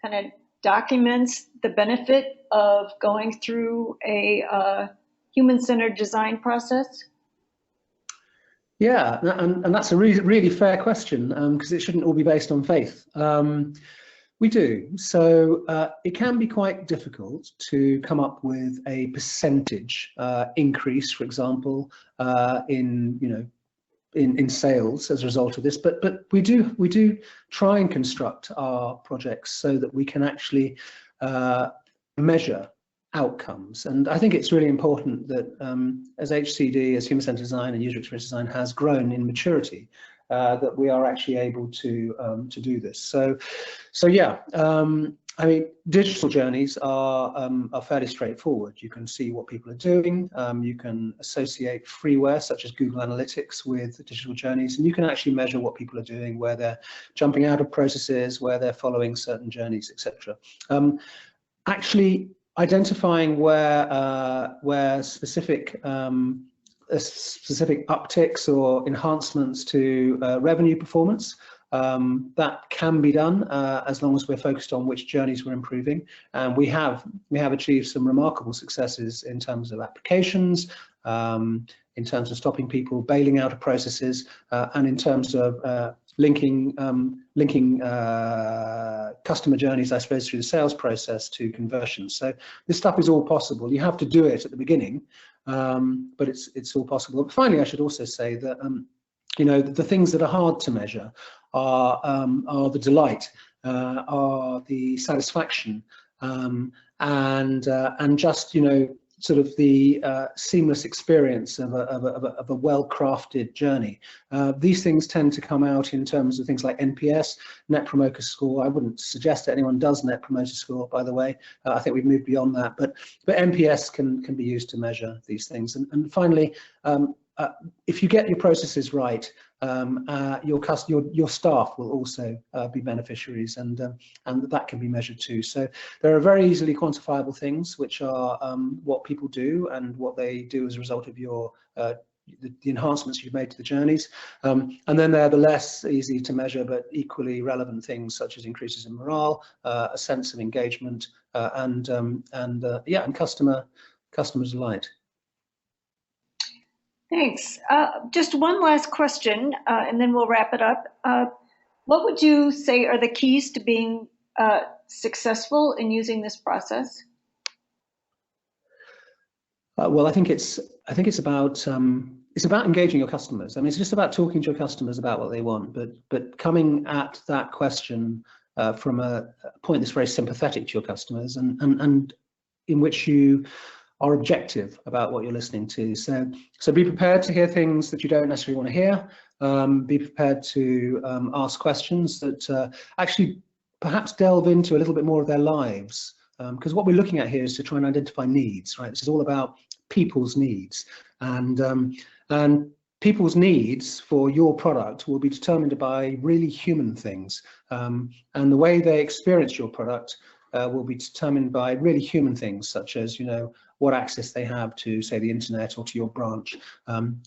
kind of documents the benefit of going through a human-centered design process? Yeah, and that's a really fair question because it shouldn't all be based on faith. We do. So it can be quite difficult to come up with a percentage increase, for example, in sales as a result of this. But we do try and construct our projects so that we can actually measure outcomes. And I think it's really important that as HCD, as human-centered design and user experience design has grown in maturity, that we are actually able to do this. So yeah, I mean, digital journeys are fairly straightforward. You can see what people are doing. You can associate freeware such as Google Analytics with digital journeys, and you can actually measure what people are doing, where they're jumping out of processes, where they're following certain journeys, etc. Actually identifying where specific upticks or enhancements to revenue performance that can be done as long as we're focused on which journeys we're improving. And we have achieved some remarkable successes in terms of applications, in terms of stopping people bailing out of processes, and in terms of linking customer journeys, I suppose, through the sales process to conversions. So this stuff is all possible. You have to do it at the beginning, but it's all possible. But finally, I should also say that the things that are hard to measure are the delight, are the satisfaction, and just sort of the seamless experience of a well-crafted journey. These things tend to come out in terms of things like NPS, Net Promoter Score. I wouldn't suggest that anyone does Net Promoter Score, by the way. I think we've moved beyond that, but NPS can be used to measure these things. And finally, if you get your processes right, your staff will also be beneficiaries, and that can be measured too. So there are very easily quantifiable things, which are what people do and what they do as a result of your the enhancements you've made to the journeys. And then there are the less easy to measure but equally relevant things, such as increases in morale, a sense of engagement, and customer delight. Thanks. Just one last question, and then we'll wrap it up. What would you say are the keys to being successful in using this process? Well, I think it's about engaging your customers. I mean, it's just about talking to your customers about what they want, but coming at that question from a point that's very sympathetic to your customers, and in which you are objective about what you're listening to. So be prepared to hear things that you don't necessarily want to hear. Be prepared to ask questions that actually perhaps delve into a little bit more of their lives. Because what we're looking at here is to try and identify needs, right? This is all about people's needs, and people's needs for your product will be determined by really human things, and the way they experience your product will be determined by really human things, such as what access they have to, say, the internet or to your branch.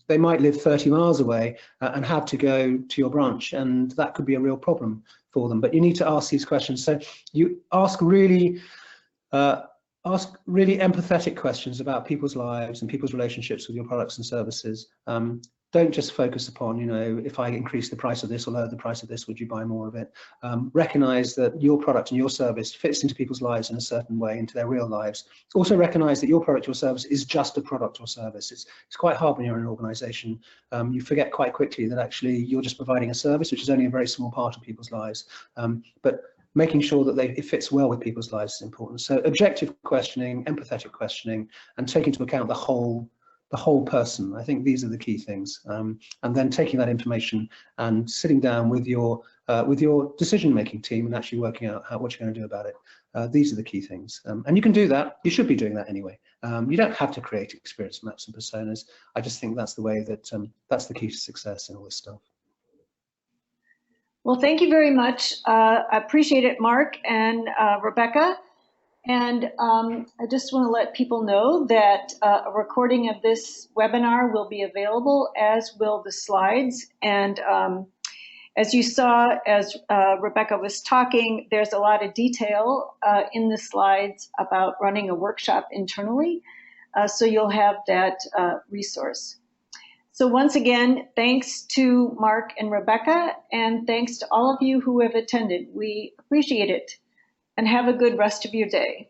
They might live 30 miles away and have to go to your branch, and that could be a real problem for them. But you need to ask these questions. So you ask really empathetic questions about people's lives and people's relationships with your products and services. Don't just focus upon, if I increase the price of this or lower the price of this, would you buy more of it? Recognize that your product and your service fits into people's lives in a certain way, into their real lives. Also recognize that your product or service is just a product or service. It's quite hard when you're in an organization. You forget quite quickly that actually you're just providing a service, which is only a very small part of people's lives. But making sure that it fits well with people's lives is important. So objective questioning, empathetic questioning, and taking into account the whole person. I think these are the key things. And then taking that information and sitting down with your decision-making team and actually working out what you're going to do about it. These are the key things. And you can do that. You should be doing that anyway. You don't have to create experience maps and personas. I just think that's the way that that's the key to success in all this stuff. Well, thank you very much. I appreciate it, Mark and Rebecca. And I just want to let people know that a recording of this webinar will be available, as will the slides. And as you saw, as Rebecca was talking, there's a lot of detail in the slides about running a workshop internally. So you'll have that resource. So once again, thanks to Mark and Rebecca, and thanks to all of you who have attended. We appreciate it, and have a good rest of your day.